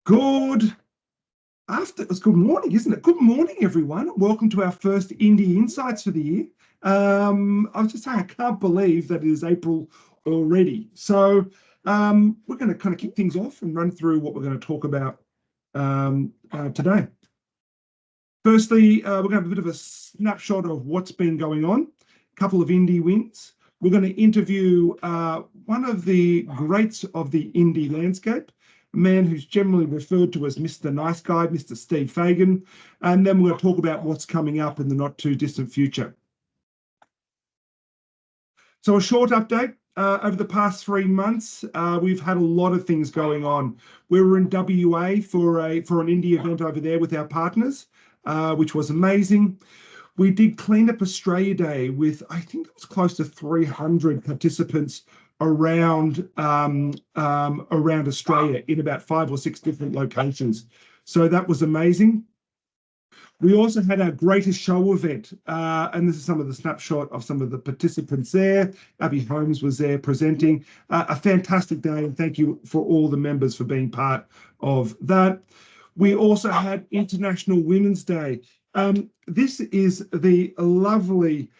Good good morning, isn't it? Good morning, everyone. Welcome to our first Indie Insights for the year. I was just saying, I can't believe that it is April already. So we're going to kind of kick things off and run through what we're going to talk about today. Firstly, we're going to have a bit of a snapshot of what's been going on, a couple of indie wins. We're going to interview one of the greats of the indie landscape, a man who's generally referred to as Mr. Nice Guy, Mr. Steve Fagan, and then we're going to talk about what's coming up in the not too distant future. So a short update. Over the past 3 months, we've had a lot of things going on. We were in WA for an indie event over there with our partners, which was amazing. We did Clean Up Australia Day with, I think it was close to 300 participants around Australia in about 5 or 6 different locations. So that was amazing. We also had our greatest show event, and this is some of the snapshot of some of the participants there. Abby Holmes was there presenting. A fantastic day, and thank you for all the members for being part of that. We also had International Women's Day. This is the lovely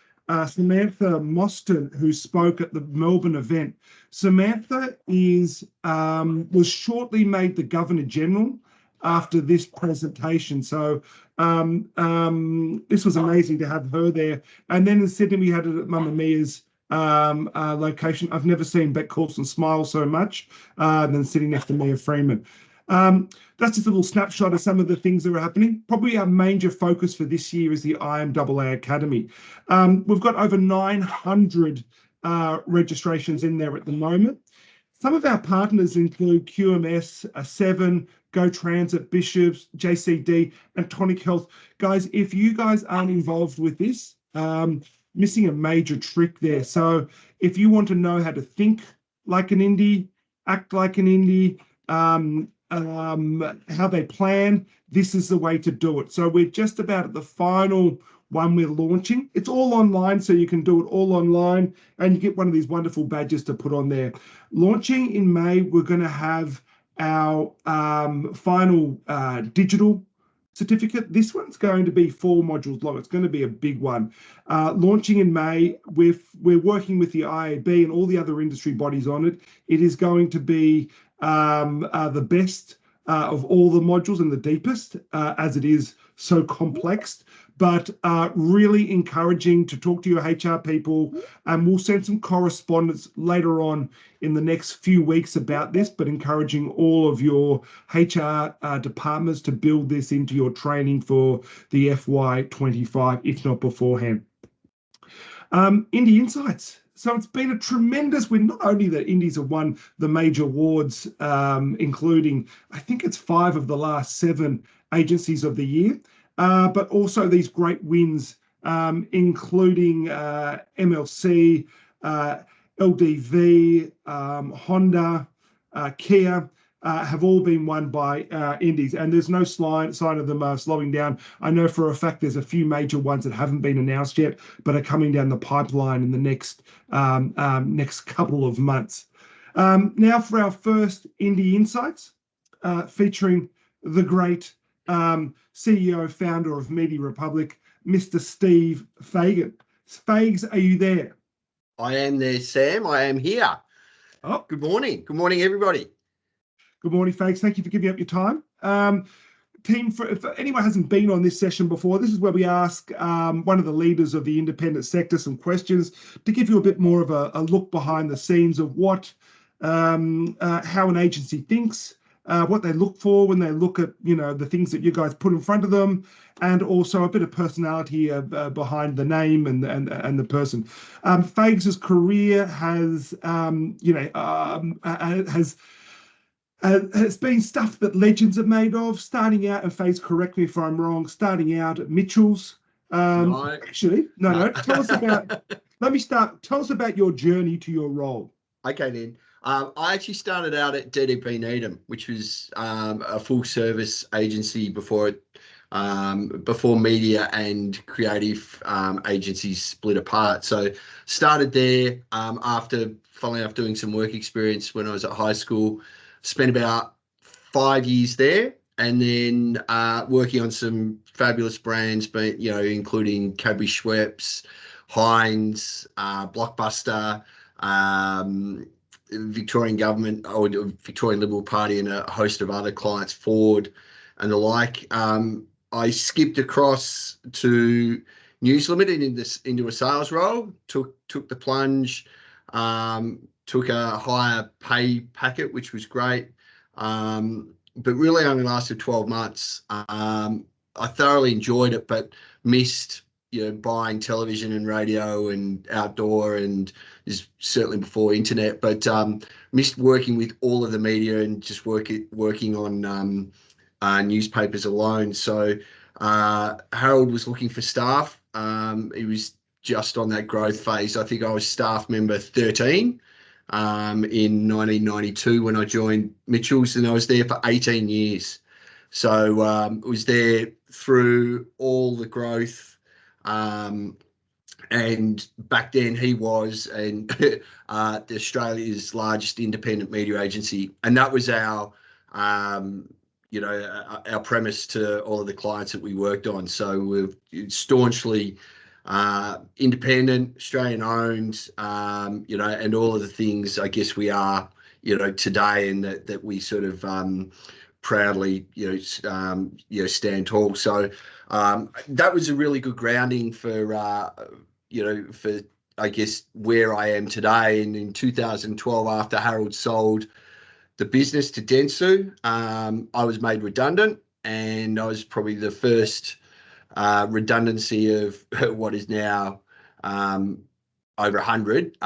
Samantha Mostyn, who spoke at the Melbourne event. Samantha was shortly made the Governor General after this presentation. So this was amazing to have her there. And then in Sydney, we had it at Mamma Mia's location. I've never seen Beck Coulson smile so much than sitting next to Mia Freeman. That's just a little snapshot of some of the things that are happening. Probably our major focus for this year is the IMAA Academy. We've got over 900 registrations in there at the moment. Some of our partners include QMS, Seven, Go Transit, Bishops, JCD, and Tonic Health. Guys, if you guys aren't involved with this, missing a major trick there. So if you want to know how to think like an indie, act like an indie, how they plan, this is the way to do it. So we're just about at the final one we're launching. It's all online, so you can do it all online, and you get one of these wonderful badges to put on there. Launching in May, we're going to have our final digital certificate. This one's going to be 4 modules long. It's going to be a big one. Launching in May, we're working with the IAB and all the other industry bodies on it. It is going to be the best of all the modules and the deepest, as it is so complex, but really encouraging to talk to your HR people, and we'll send some correspondence later on in the next few weeks about this, but encouraging all of your HR departments to build this into your training for the FY25, if not beforehand. Indie Insights. So it's been a tremendous win. Not only that indies have won the major awards, including, I think it's 5 of the last 7 agencies of the year, but also these great wins, including MLC, LDV, Honda, Kia, have all been won by indies, and there's no sign of them slowing down. I know for a fact there's a few major ones that haven't been announced yet, but are coming down the pipeline in the next couple of months. Now for our first Indie Insights, featuring the great CEO, founder of Media Republic, Mr. Steve Fagan. Fags, are you there? I am there, Sam. I am here. Oh, good morning. Good morning, everybody. Good morning, Fags. Thank you for giving up your time. Team, if anyone hasn't been on this session before, this is where we ask one of the leaders of the independent sector some questions to give you a bit more of a look behind the scenes of what, how an agency thinks, what they look for when they look at, the things that you guys put in front of them, and also a bit of personality behind the name and the person. Fags' career has has been stuff that legends are made of, starting out, and Fags, correct me if I'm wrong, starting out at Mitchell's. No. Actually, no. Tell us about your journey to your role. Okay, then. I actually started out at DDP Needham, which was a full service agency before media and creative agencies split apart. So started there after following up doing some work experience when I was at high school. Spent about 5 years there, and then working on some fabulous brands, but including Cadbury Schweppes, Heinz, Blockbuster, Victorian government or Victorian Liberal Party, and a host of other clients, Ford and the like. I skipped across to News Limited into a sales role, took the plunge, took a higher pay packet, which was great, but really only lasted 12 months. I thoroughly enjoyed it, but missed buying television and radio and outdoor, and is certainly before internet, but missed working with all of the media and just working on newspapers alone. So Harold was looking for staff. He was just on that growth phase. I think I was staff member 13 in 1992 when I joined Mitchell's, and I was there for 18 years. So I was there through all the growth. And back then he was Australia's largest independent media agency, and that was our our premise to all of the clients that we worked on. So we're staunchly independent, Australian owned, and all of the things I guess we are, today, and that we sort of proudly, stand tall. So that was a really good grounding for I guess where I am today. And in 2012, after Harold sold the business to Dentsu, I was made redundant, and I was probably the first redundancy of what is now over 100,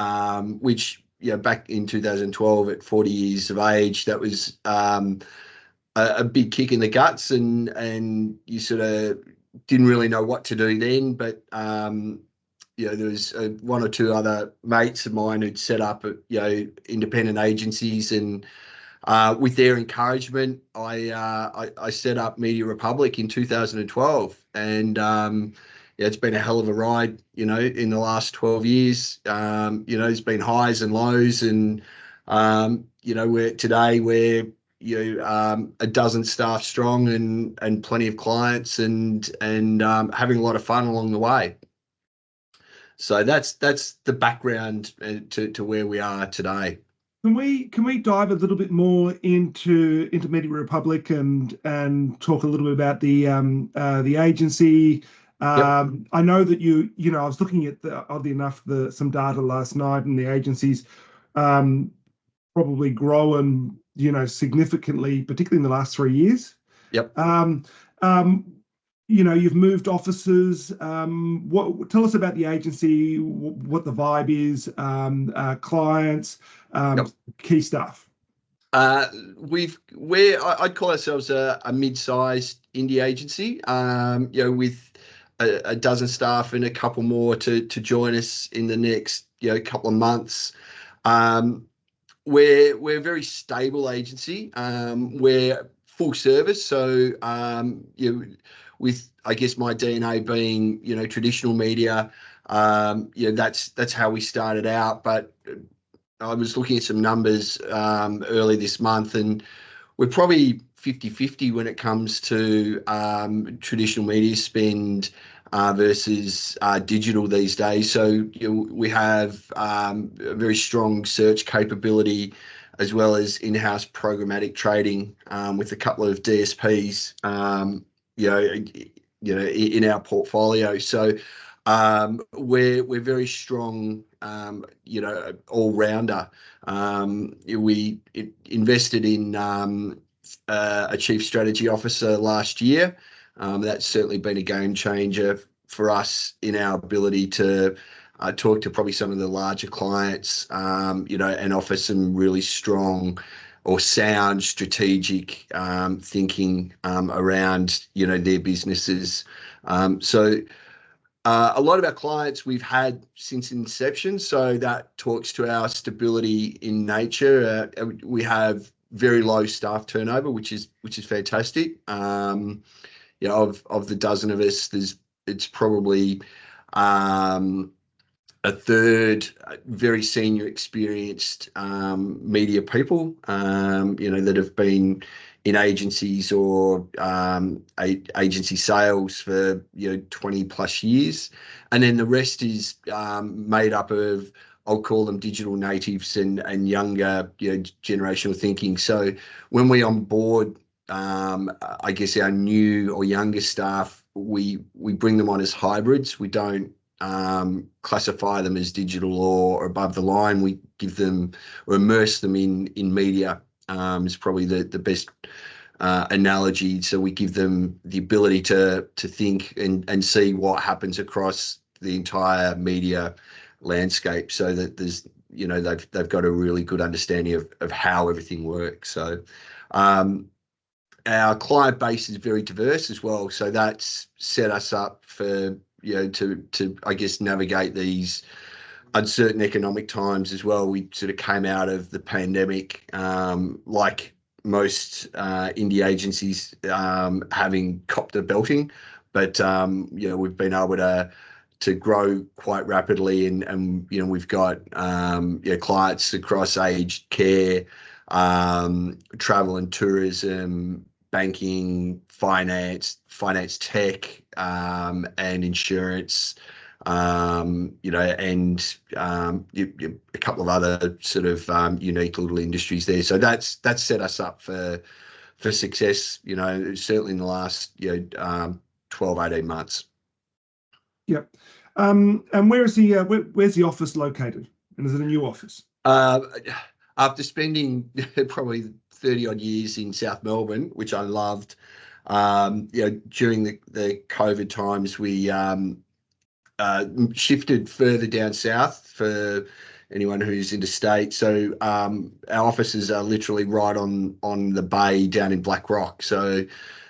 which back in 2012 at 40 years of age, that was a big kick in the guts, and you sort of didn't really know what to do then. But there was one or two other mates of mine who'd set up independent agencies, and with their encouragement, I set up Media Republic in 2012, and it's been a hell of a ride. In the last 12 years, there's been highs and lows, and we're a dozen staff strong, and plenty of clients, and having a lot of fun along the way. So that's the background to where we are today. Can we dive a little bit more into Media Republic and talk a little bit about the agency? Yep. I know that I was looking at oddly enough some data last night, and the agency's probably grown significantly, particularly in the last 3 years. Yep. You've moved offices. Tell us about the agency, what the vibe is, clients, Yep. key stuff. I'd call ourselves a mid-sized indie agency, with a dozen staff and a couple more to join us in the next couple of months. We're a very stable agency. We're full service, so with I guess my DNA being traditional media, that's how we started out. But I was looking at some numbers early this month, and we're probably 50-50 when it comes to traditional media spend versus digital these days. So we have a very strong search capability, as well as in-house programmatic trading with a couple of DSPs, in our portfolio. So we're very strong, all rounder. We invested in a chief strategy officer last year. That's certainly been a game changer for us in our ability to talk to probably some of the larger clients, and offer some really strong or sound strategic thinking around their businesses. So a lot of our clients we've had since inception, so that talks to our stability in nature. We have very low staff turnover, which is fantastic. Of the dozen of us, it's probably a third very senior, experienced media people, that have been in agencies or agency sales for 20 plus years, and then the rest is made up of, I'll call them digital natives and younger generational thinking. So when we onboard I guess our new or younger staff, we bring them on as hybrids. We don't classify them as digital or above the line. We give them or immerse them in media is probably the best analogy. So we give them the ability to think and see what happens across the entire media landscape, so that there's they've got a really good understanding of how everything works. So our client base is very diverse as well, so that's set us up for to I guess navigate these uncertain economic times as well. We sort of came out of the pandemic like most indie agencies having copped a belting, but we've been able to grow quite rapidly, and we've got clients across aged care, travel and tourism, banking, finance tech, and insurance, and a couple of other sort of unique little industries there. So that's set us up for success, certainly in the last 12, 18 months. Yep. And where's the office located? And is it a new office? After spending probably 30 odd years in South Melbourne, which I loved, during the COVID times, we shifted further down south for anyone who's interstate. So our offices are literally right on the bay down in Black Rock. So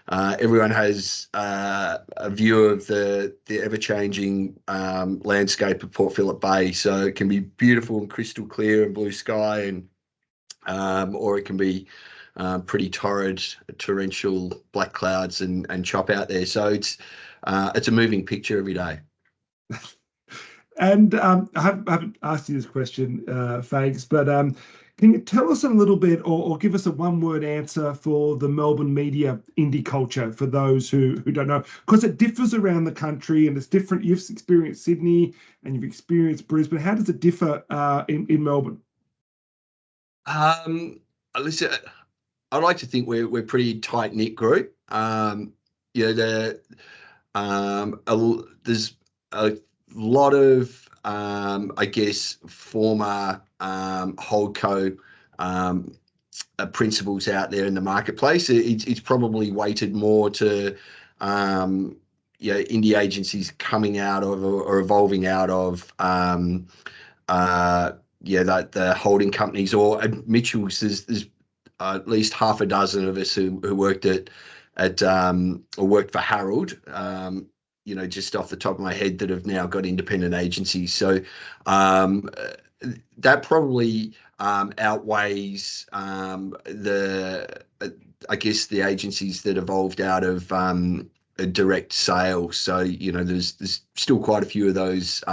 everyone has a view of the ever-changing landscape of Port Phillip Bay. So it can be beautiful and crystal clear and blue sky, and or it can be pretty torrential black clouds and chop out there. So it's a moving picture every day. And I haven't asked you this question, Fags, but can you tell us a little bit, or give us a one-word answer for the Melbourne media indie culture for those who don't know? Because it differs around the country and it's different. You've experienced Sydney and you've experienced Brisbane. How does it differ in Melbourne? Listen, I like to think we're pretty tight-knit group. There's a lot of I guess former holdco principles out there in the marketplace. It's probably weighted more to indie agencies coming out of or evolving out of the holding companies or Mitchell's. There's at least half a dozen of us who worked or worked for Harold, just off the top of my head, that have now got independent agencies. So that probably outweighs I guess the agencies that evolved out of direct sales. So there's still quite a few of those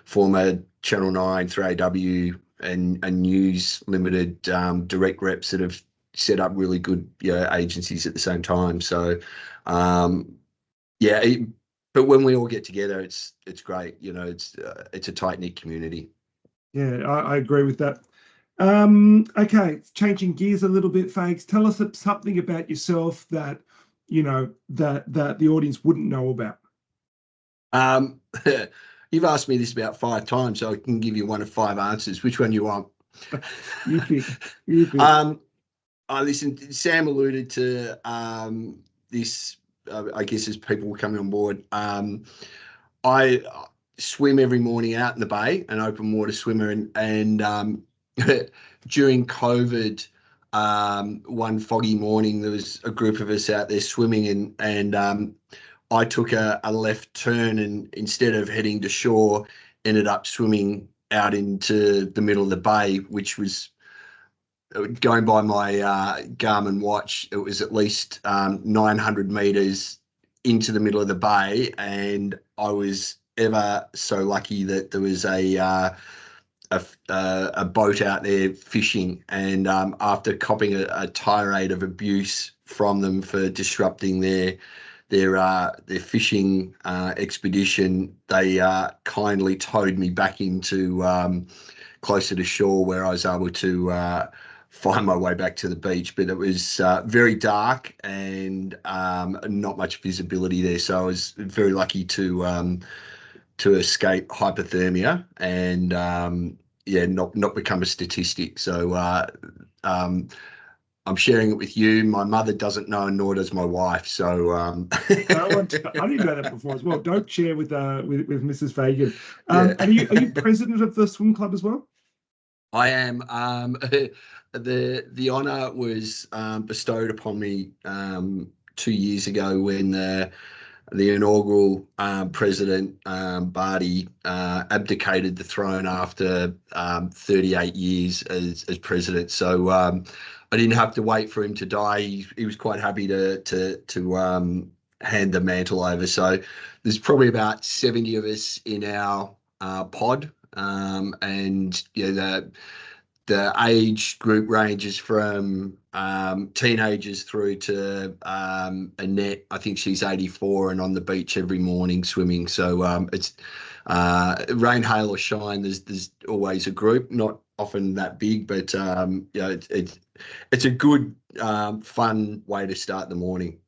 former Channel 9, 3AW and News Limited direct reps that have set up really good agencies at the same time. So but when we all get together, it's great. It's a tight-knit community. Yeah, I agree with that. Okay, changing gears a little bit, Fags. Tell us something about yourself that that the audience wouldn't know about. You've asked me this about 5 times, so I can give you one of 5 answers. Which one do you want? You pick. Listen, Sam alluded to this, I guess, as people were coming on board. I swim every morning out in the bay, an open water swimmer, and during COVID, one foggy morning, there was a group of us out there swimming, and I took a left turn, and instead of heading to shore, ended up swimming out into the middle of the bay, which was, going by my Garmin watch, it was at least 900 meters into the middle of the bay, and I was ever so lucky that there was a a boat out there fishing, and after copping a tirade of abuse from them for disrupting their fishing expedition, they kindly towed me back into closer to shore, where I was able to find my way back to the beach. But it was very dark and not much visibility there, so I was very lucky to escape hypothermia and not become a statistic. So I'm sharing it with you. My mother doesn't know, and nor does my wife. So I didn't know that before as well. Don't share with Mrs. Fagan. Yeah. Are you president of the swim club as well? I am. The honour was bestowed upon me 2 years ago when the inaugural president, Barty, abdicated the throne after 38 years as president. So I didn't have to wait for him to die. He was quite happy to hand the mantle over. So there's probably about 70 of us in our pod, and the age group ranges from teenagers through to Annette. I think she's 84 and on the beach every morning swimming. So it's rain, hail or shine. There's always a group, not often that big, but it's a good fun way to start the morning.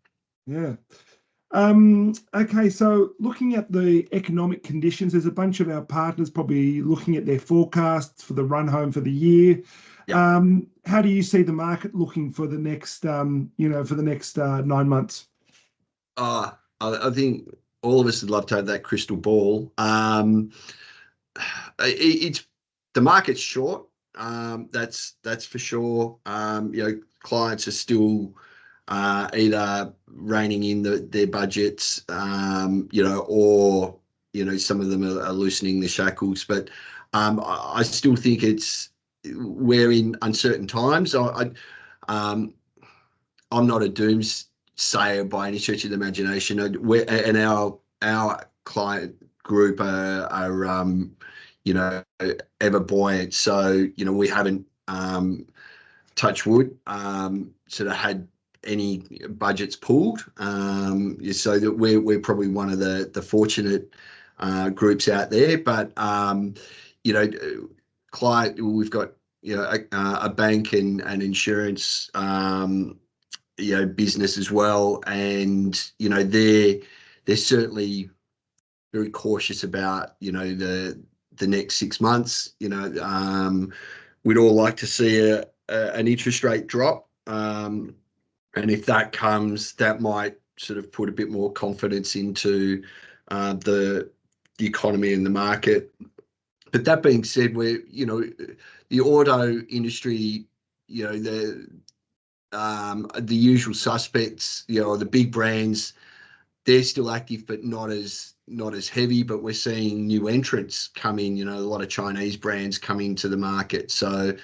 Yeah. Okay, so looking at the economic conditions, there's a bunch of our partners probably looking at their forecasts for the run home for the year. Yeah. How do you see the market looking for the next, 9 months? I think all of us would love to have that crystal ball. It's the market's short. That's for sure. Clients are still either reining in their budgets, or some of them are loosening the shackles. But I still think we're in uncertain times. I'm not a doomsayer by any stretch of the imagination. And our client group are ever buoyant. So we haven't touch wood sort of had any budgets pulled, so that we're probably one of the fortunate groups out there. But client, we've got a bank and insurance business as well, and they're certainly very cautious about the next 6 months. We'd all like to see an interest rate drop. And if that comes, that might sort of put a bit more confidence into the economy and the market. But that being said, the auto industry, the usual suspects, the big brands, they're still active, but not as heavy. But we're seeing new entrants come in. A lot of Chinese brands coming to the market. So,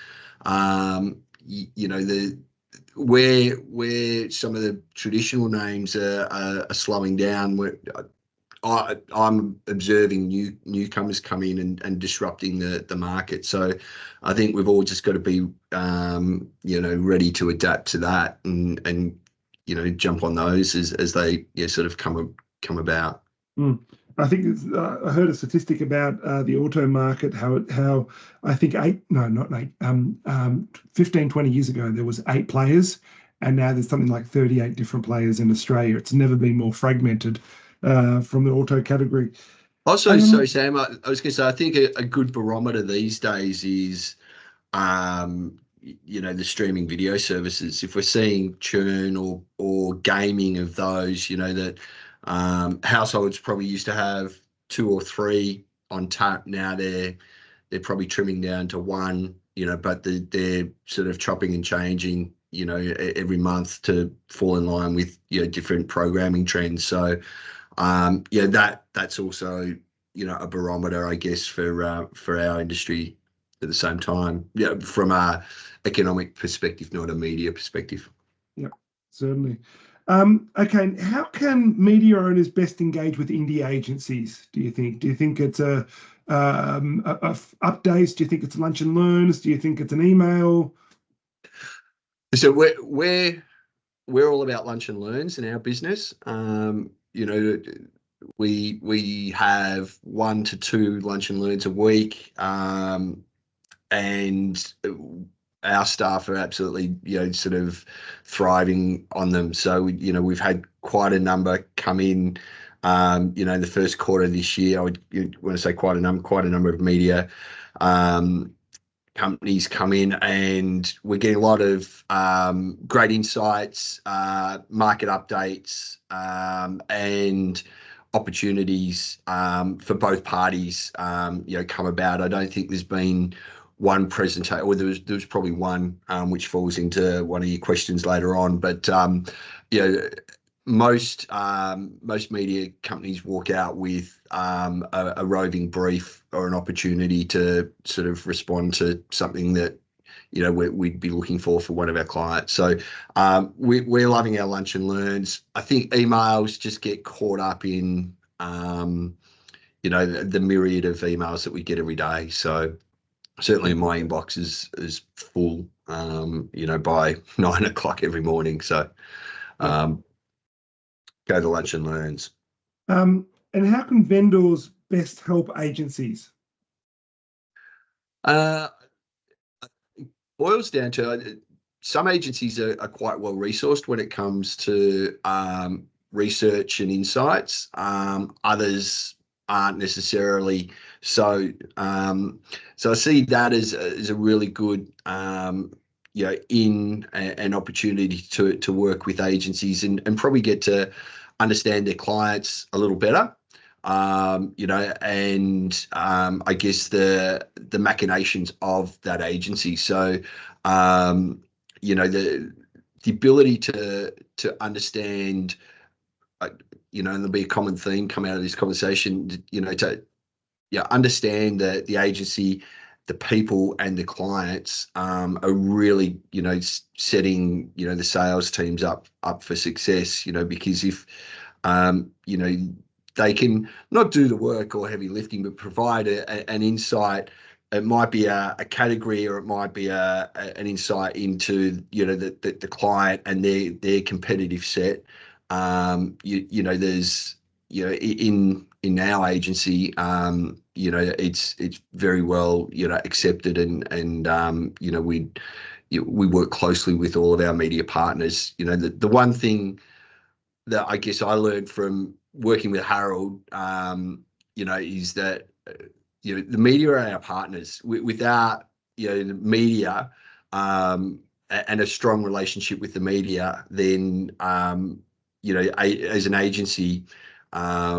where some of the traditional names are slowing down, I'm observing newcomers come in and disrupting the market. So I think we've all just got to be ready to adapt to that and jump on those as they sort of come about. I think I heard a statistic about the auto market, how I think 15, 20 years ago, there was 8 players, and now there's something like 38 different players in Australia. It's never been more fragmented from the auto category. Also, sorry, Sam, I was going to say, I think a good barometer these days is, the streaming video services. If we're seeing churn or gaming of those, that households probably used to have 2 or 3 on tap. Now they're probably trimming down to 1, but they're sort of chopping and changing, every month to fall in line with, different programming trends. So, that's also, a barometer, I guess, for our industry at the same time, from a economic perspective, not a media perspective. Yeah, certainly. Okay, how can media owners best engage with indie agencies, do you think? Do you think it's updates? Do you think it's lunch and learns? Do you think it's an email? So we're all about lunch and learns in our business. We have 1 to 2 lunch and learns a week, and our staff are absolutely sort of thriving on them. So we've had quite a number come in. In the first quarter of this year, I would want to say quite a number of media companies come in, and we're getting a lot of great insights, market updates, and opportunities for both parties come about. I don't think there's been one presentation, or there was probably one which falls into one of your questions later on, but most media companies walk out with a roving brief or an opportunity to sort of respond to something that we'd be looking for one of our clients. So we're loving our lunch and learns. I think emails just get caught up in the myriad of emails that we get every day. So certainly my inbox is full by 9 o'clock every morning. So go to lunch and learns. And how can vendors best help agencies? Boils down to some agencies are quite well resourced when it comes to research and insights. Others aren't necessarily so. So I see that as a really good an opportunity to work with agencies and probably get to understand their clients a little better. I guess the machinations of that agency. So, the ability to understand, and there'll be a common theme come out of this conversation, to understand the agency, the people and the clients are really, setting, the sales teams up for success, because if, they can not do the work or heavy lifting, but provide an insight. It might be a category, or it might be an insight into the client and their competitive set. There's in our agency, it's very well accepted, and we work closely with all of our media partners. The one thing that I guess I learned from working with Harold, is that the media are our partners. Without the media and a strong relationship with the media, then as an agency, we're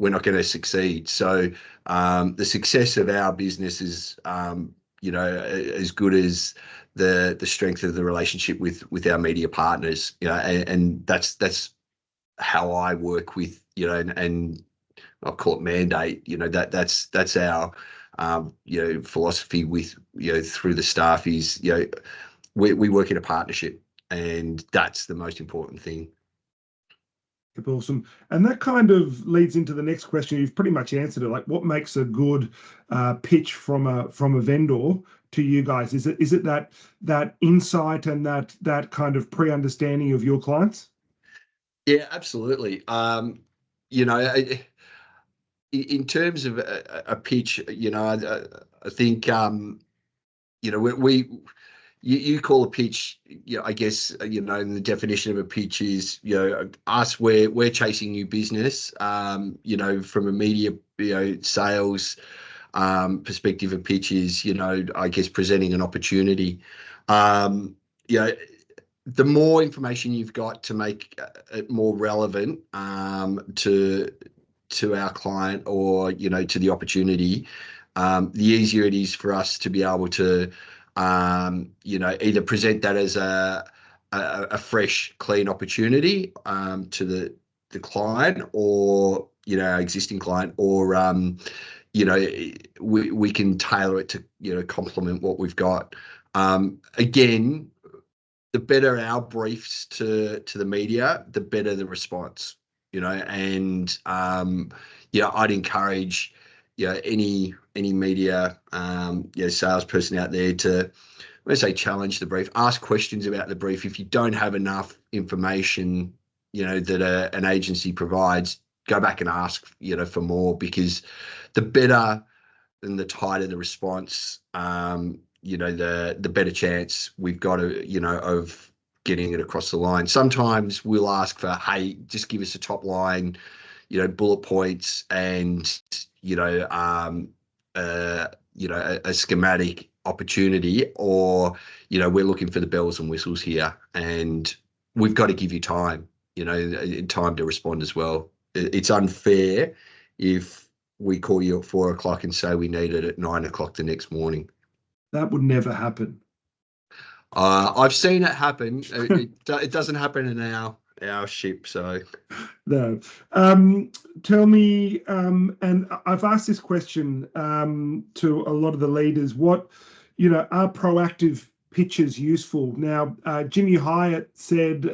not going to succeed. So the success of our business is as good as the strength of the relationship with our media partners. And that's how I work with, and I'll call it mandate, that's our philosophy with, through the staff is, we work in a partnership, and that's the most important thing. Awesome. And that kind of leads into the next question. You've pretty much answered it. Like, what makes a good pitch from a vendor to you guys? Is it that insight and that kind of pre-understanding of your clients? Yeah, absolutely. In terms of a pitch, I think you call a pitch, I guess, and the definition of a pitch is, us, we're chasing new business, from a media, sales perspective. A pitch is, I guess, presenting an opportunity. The more information you've got to make it more relevant to our client, or, to the opportunity, the easier it is for us to be able to either present that as a fresh, clean opportunity to the client, or our existing client, or we can tailor it to complement what we've got. Again, the better our briefs to the media, the better the response. And I'd encourage, any media, salesperson out there to, when I say challenge the brief, ask questions about the brief. If you don't have enough information, that an agency provides, go back and ask, for more, because the better and the tighter the response, the better chance we've got of getting it across the line. Sometimes we'll ask for, hey, just give us a top line, bullet points, and a schematic opportunity, or we're looking for the bells and whistles here, and we've got to give you time, time to respond as well. It's unfair if we call you at 4 o'clock and say we need it at 9 o'clock the next morning. That would never happen. I've seen it happen. It doesn't happen in our ship. So no. Tell me, and I've asked this question to a lot of the leaders, what, are proactive pitches useful? Now, Jimmy Hyatt said,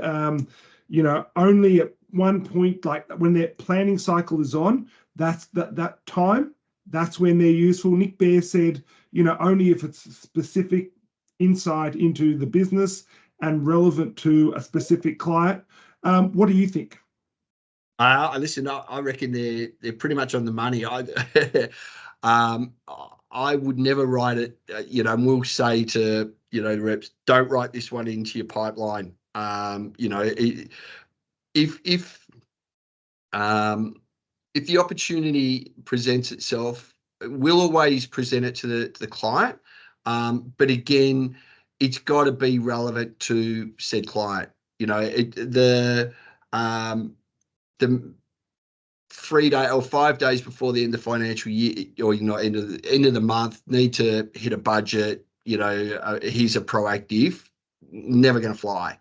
only at one point, like when their planning cycle is on, that's that time, that's when they're useful. Nick Bear said, only if it's specific insight into the business and relevant to a specific client. What do you think? Listen, I reckon they're pretty much on the money. I would never write it, and we'll say to, the reps, don't write this one into your pipeline. If the opportunity presents itself, we'll always present it to the client. But again, it's got to be relevant to said client. The 3 day or 5 days before the end of the financial year, or end of the month, need to hit a budget. Here's a proactive, never going to fly.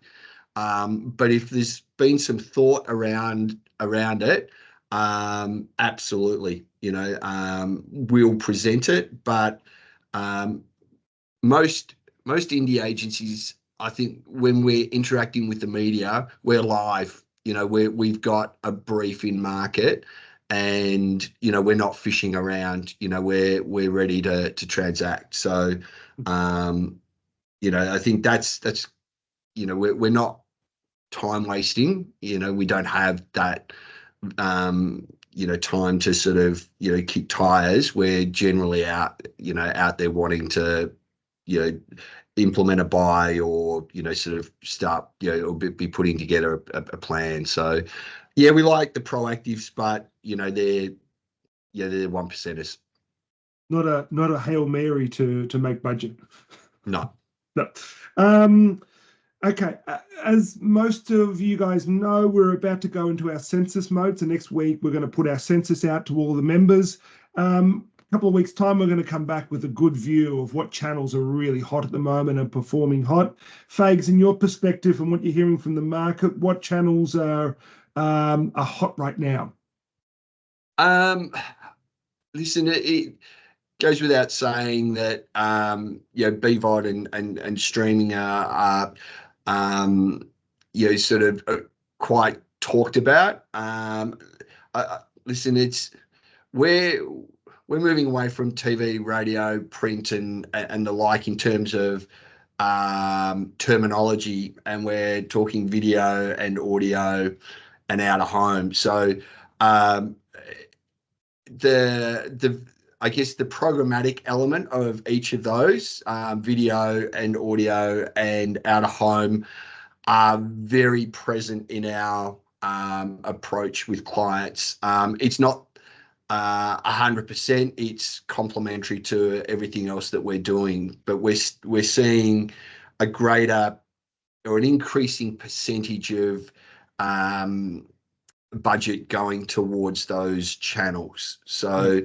But if there's been some thought around it, absolutely, we'll present it. But most indie agencies, I think, when we're interacting with the media, we're live. We've got a brief in market, and we're not fishing around. We're ready to transact. So, I think that's we're not time wasting. We don't have that time to sort of kick tires. We're generally out there wanting to implement a buy, or sort of start or be putting together a plan. So we like the proactives, but they're one percenters. Not a Hail Mary to make budget. No. Okay, as most of you guys know, we're about to go into our census mode. So next week, we're going to put our census out to all the members. A couple of weeks' time, we're going to come back with a good view of what channels are really hot at the moment and performing hot. Fags, in your perspective and what you're hearing from the market, what channels are hot right now? Listen, it goes without saying that BVOD and streaming are sort of quite talked about. Listen, we're moving away from TV, radio, print, and the like in terms of terminology, and we're talking video and audio and out of home. So I guess the programmatic element of each of those, video and audio and out of home, are very present in our approach with clients. It's not 100%. It's complementary to everything else that we're doing, but we're seeing a greater or an increasing percentage of budget going towards those channels. So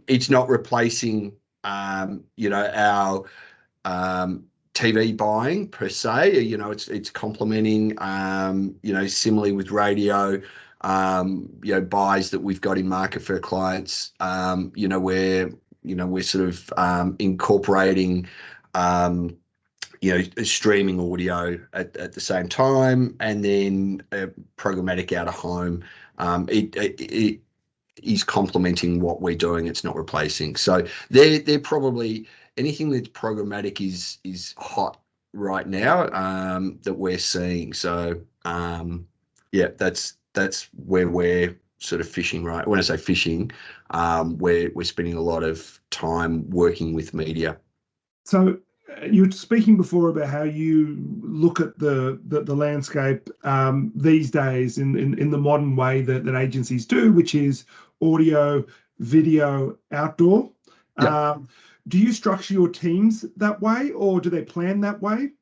it's not replacing our TV buying per se. It's complementing similarly with radio, buys that we've got in market for clients. We're sort of incorporating streaming audio at the same time, and then programmatic out of home. is complementing what we're doing. It's not replacing. So they're probably anything that's programmatic is hot right now, that we're seeing. So yeah, that's where we're sort of fishing, right? When I say fishing, we're spending a lot of time working with media. So you were speaking before about how you look at the landscape these days in the modern way that agencies do, which is audio, video, outdoor. Yeah. Do you structure your teams that way, or do they plan that way?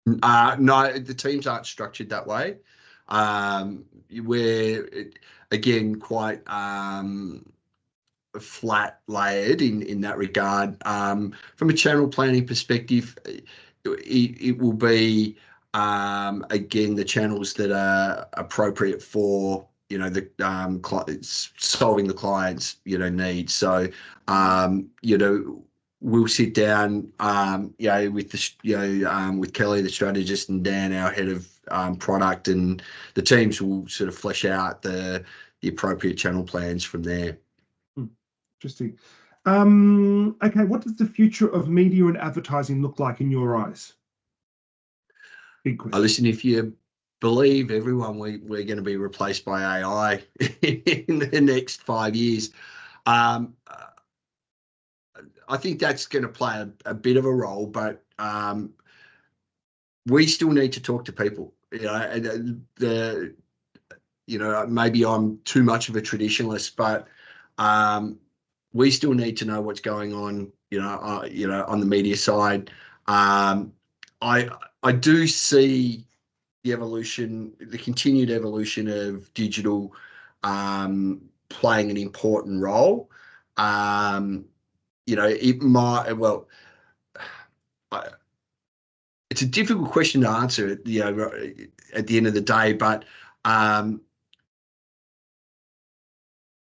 No, the teams aren't structured that way. We're again quite flat layered in that regard. From a channel planning perspective, it will be again the channels that are appropriate for the solving the client's needs. So we'll sit down with the with Kelly, the strategist, and Dan, our head of product, and the teams will sort of flesh out the appropriate channel plans from there. Interesting. Okay, what does the future of media and advertising look like in your eyes? Big question. Listen, if you believe everyone, we're going to be replaced by AI in the next 5 years. I think that's going to play a bit of a role, but we still need to talk to people. Maybe I'm too much of a traditionalist, but we still need to know what's going on, on the media side. I do see the continued evolution of digital playing an important role. It might, well, it's a difficult question to answer, at the end of the day, but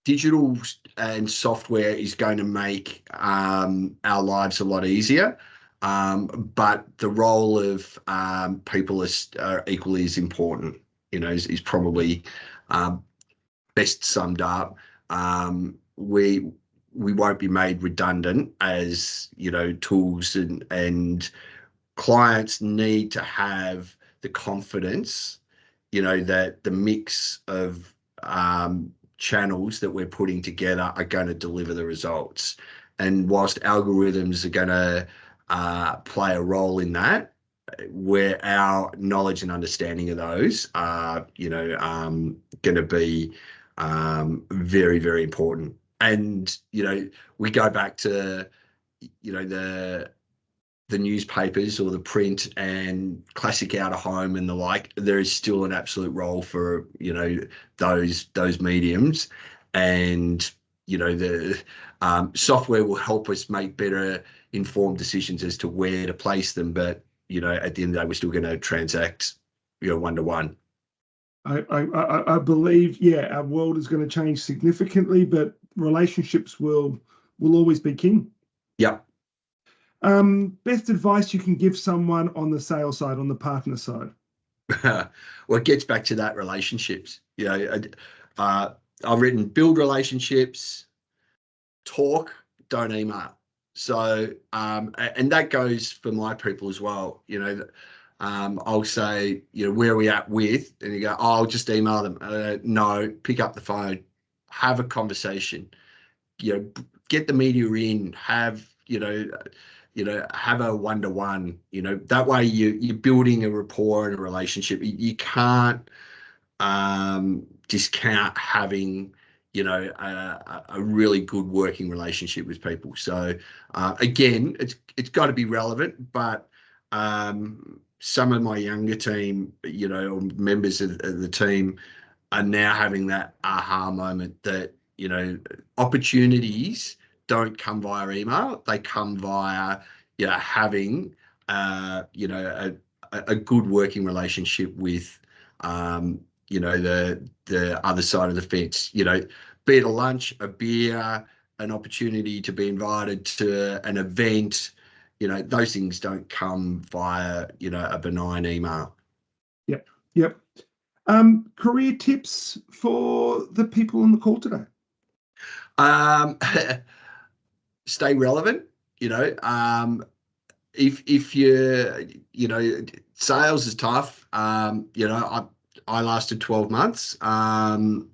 digital and software is going to make our lives a lot easier, but the role of people is equally as important. Is probably best summed up. We won't be made redundant as tools, and clients need to have the confidence that the mix of channels that we're putting together are going to deliver the results. And whilst algorithms are going to play a role in that, where our knowledge and understanding of those are going to be very, very important. And we go back to the newspapers or the print and classic out of home and the like. There is still an absolute role for those mediums, and the software will help us make better informed decisions as to where to place them. But at the end of the day, we're still going to transact one-to-one. I believe, our world is going to change significantly, but relationships will always be king. Yep. Best advice you can give someone on the sales side, on the partner side? Well, it gets back to that relationships. I've written build relationships, talk, don't email. So, and that goes for my people as well. I'll say, where are we at with? And you go, oh, I'll just email them. No, pick up the phone, have a conversation. Get the media in, have have a one-to-one. That way you're building a rapport and a relationship. You can't discount having a really good working relationship with people. So again, it's got to be relevant, but some of my younger team, or members of the team, are now having that aha moment that opportunities don't come via email; they come via having a good working relationship with the other side of the fence. Be it a lunch, a beer, an opportunity to be invited to an event. Those things don't come via a benign email. Yep. Career tips for the people on the call today? Um, stay relevant. If sales is tough. I lasted 12 months. Coming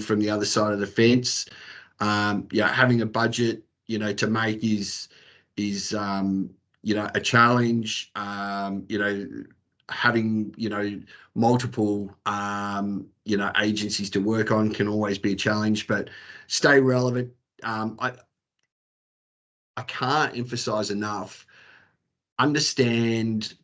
from the other side of the fence. Having a budget, to make is a challenge. Having multiple agencies to work on can always be a challenge, but stay relevant. I can't emphasize enough, understand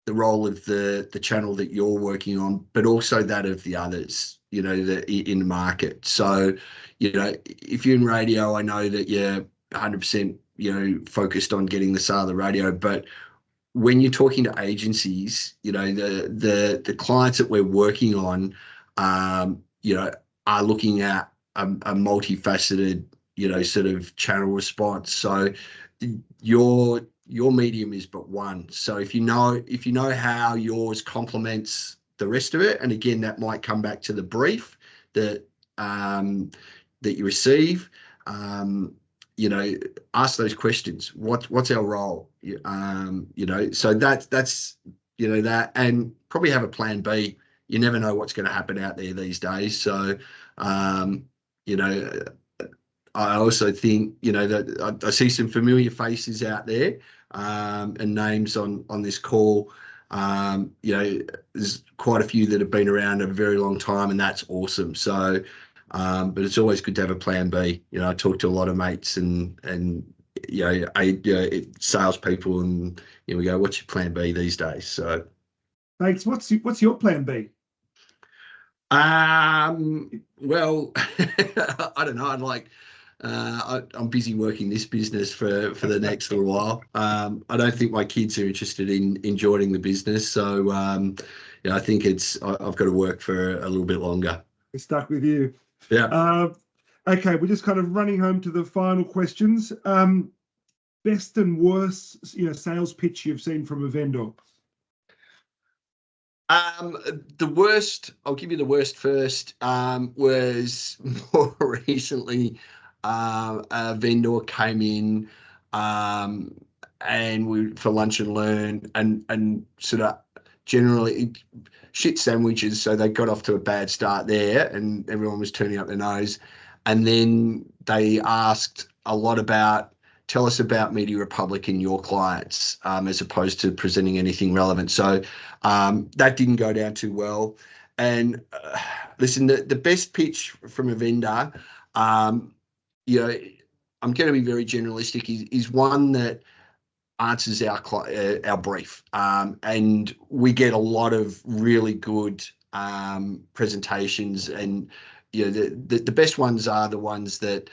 the role of the channel that you're working on, but also that of the others, in the market. So, if you're in radio, I know that you're 100%, focused on getting the sale of the radio, but when you're talking to agencies, the clients that we're working on, are looking at a multifaceted, sort of channel response. So your medium is but one. So if you know how yours complements the rest of it, and again, that might come back to the brief that you receive. Ask those questions. What's our role? So that's that, and probably have a plan B. You never know what's going to happen out there these days. So, I also think, that I see some familiar faces out there, and names on this call. There's quite a few that have been around a very long time, and that's awesome. So, but it's always good to have a plan B. I talk to a lot of mates and salespeople, and we go, "What's your plan B these days?" So, thanks. What's your plan B? Well, I don't know. I'm busy working this business for the next little while. I don't think my kids are interested in joining the business, so I think I've got to work for a little bit longer. We're stuck with you. Yeah. Okay, we're just kind of running home to the final questions. Best and worst, sales pitch you've seen from a vendor. The worst, I'll give you the worst first, was more recently. A vendor came in, and we for lunch and learn, and sort of generally shit sandwiches. So they got off to a bad start there, and everyone was turning up their nose. And then they asked a lot about, tell us about Media Republic and your clients, as opposed to presenting anything relevant. So that didn't go down too well. And listen, the best pitch from a vendor, I'm going to be very generalistic, is one that answers our brief. And we get a lot of really good presentations, and the best ones are the ones that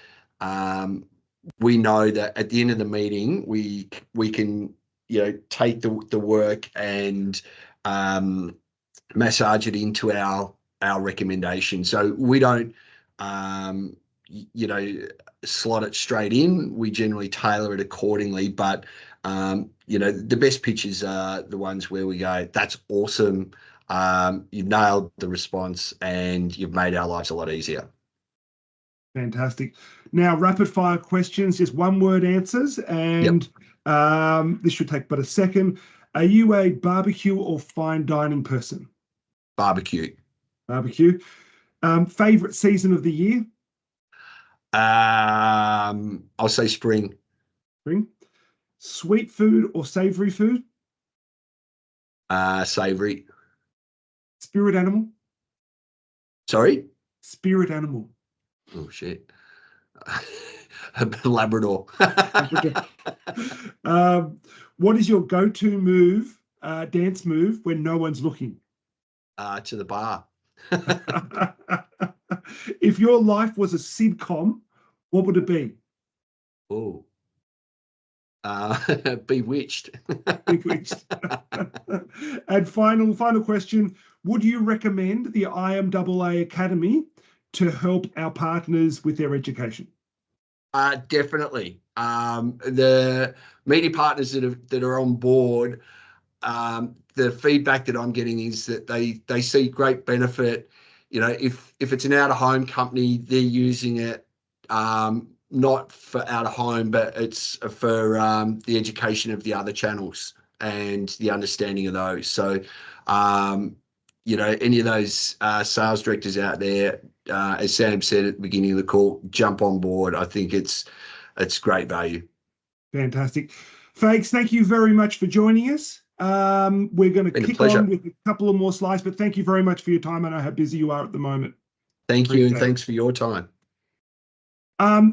we know that at the end of the meeting we can take the work and massage it into our recommendation. So we don't slot it straight in. We generally tailor it accordingly, but the best pitches are the ones where we go, that's awesome, you've nailed the response and you've made our lives a lot easier. Fantastic. Now, rapid fire questions, just one word answers, and this should take but a second. Are you a barbecue or fine dining person? Barbecue. Barbecue. Favorite season of the year? I'll say spring. Spring. Sweet food or savory food? Savory. Spirit animal? Sorry? Spirit animal. Oh, shit. Labrador. What is your go-to move, dance move, when no one's looking? To the bar. If your life was a sitcom, what would it be? Oh. Bewitched. Bewitched. And final question. Would you recommend the IMAA Academy to help our partners with their education? Definitely. The media partners that are on board, the feedback that I'm getting is that they see great benefit. If it's an out-of-home company, they're using it not for out of home, but it's for the education of the other channels and the understanding of those. So, you know, any of those sales directors out there, as Sam said at the beginning of the call, jump on board. I think it's great value. Fantastic. Fags, thank you very much for joining us. We're going to kick on with a couple of more slides, but thank you very much for your time. I know how busy you are at the moment. Thank you, and thanks for your time.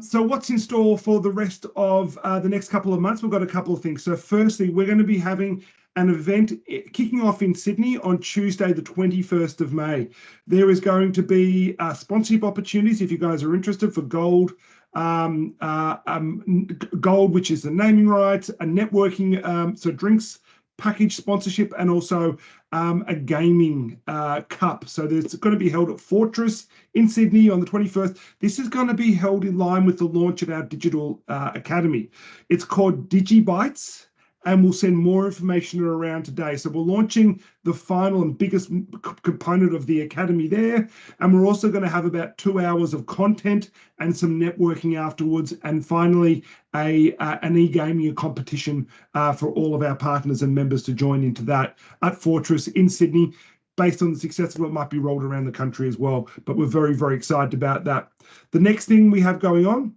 So what's in store for the rest of the next couple of months? We've got a couple of things. So firstly, we're going to be having an event kicking off in Sydney on Tuesday, the 21st of May. There is going to be sponsorship opportunities if you guys are interested for Gold, Gold, which is the naming rights, a networking, so drinks package sponsorship, and also a gaming cup. So it's going to be held at Fortress in Sydney on the 21st. This is going to be held in line with the launch of our digital academy. It's called DigiBytes, and we'll send more information around today. So we're launching the final and biggest component of the academy there. And we're also going to have about 2 hours of content and some networking afterwards. And finally, an e-gaming competition for all of our partners and members to join into that at Fortress in Sydney. Based on the success of it, might be rolled around the country as well. But we're very, very excited about that. The next thing we have going on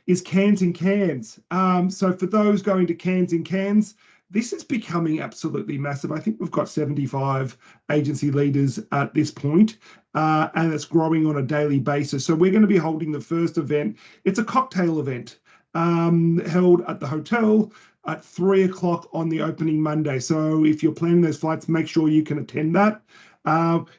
is Cans in Cans. So for those going to Cans in Cans, this is becoming absolutely massive. I think we've got 75 agency leaders at this point, and it's growing on a daily basis. So we're going to be holding the first event. It's a cocktail event held at the hotel at 3 o'clock on the opening Monday. So if you're planning those flights, make sure you can attend that.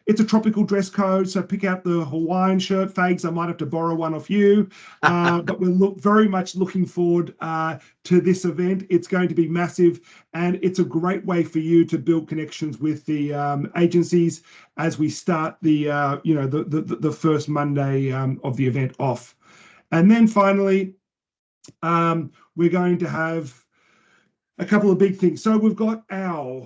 It's a tropical dress code, so pick out the Hawaiian shirt. Fags, I might have to borrow one off you, but we're very much looking forward to this event. It's going to be massive, and it's a great way for you to build connections with the agencies as we start the the first Monday of the event off. And then finally, we're going to have a couple of big things. So we've got our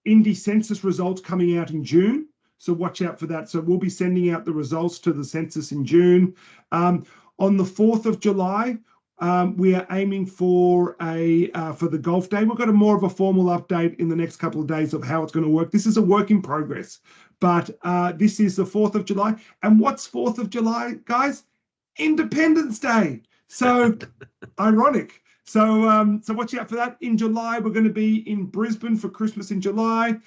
Indie census results coming out in June, so watch out for that. So we'll be sending out the results to the census in June. On the 4th of July, we are aiming for the golf day. We've got a more of a formal update in the next couple of days of how it's going to work. This is a work in progress, but this is the 4th of July. And what's 4th of July, guys? Independence Day. So ironic. So watch out for that. In July, we're going to be in Brisbane for Christmas in July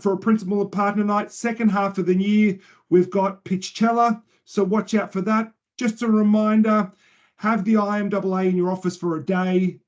for a principal and partner night. Second half of the year, we've got Pitchcella. So watch out for that. Just a reminder, have the IMAA in your office for a day.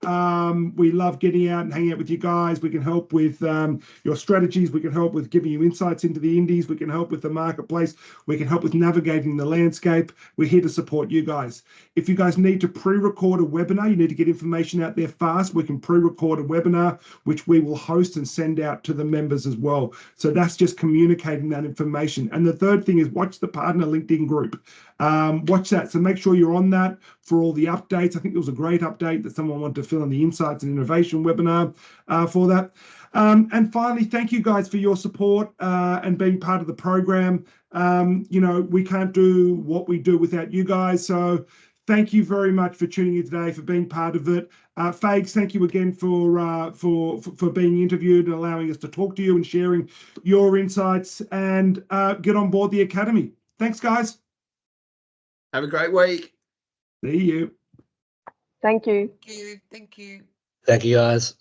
We love getting out and hanging out with you guys. We can help with your strategies. We can help with giving you insights into the indies. We can help with the marketplace. We can help with navigating the landscape. We're here to support you guys. If you guys need to pre-record a webinar, you need to get information out there fast, we can pre-record a webinar, which we will host and send out to the members as well. So that's just communicating that information. And the third thing is watch the partner LinkedIn group. Watch that. So make sure you're on that for all the updates. I think there was a great update that someone wanted to fill in the Insights and Innovation webinar for that. And finally, thank you guys for your support and being part of the program. We can't do what we do without you guys. So thank you very much for tuning in today, for being part of it. Fags, thank you again for being interviewed and allowing us to talk to you and sharing your insights, and get on board the Academy. Thanks, guys. Have a great week. See you. Thank you. Thank you. Thank you, guys.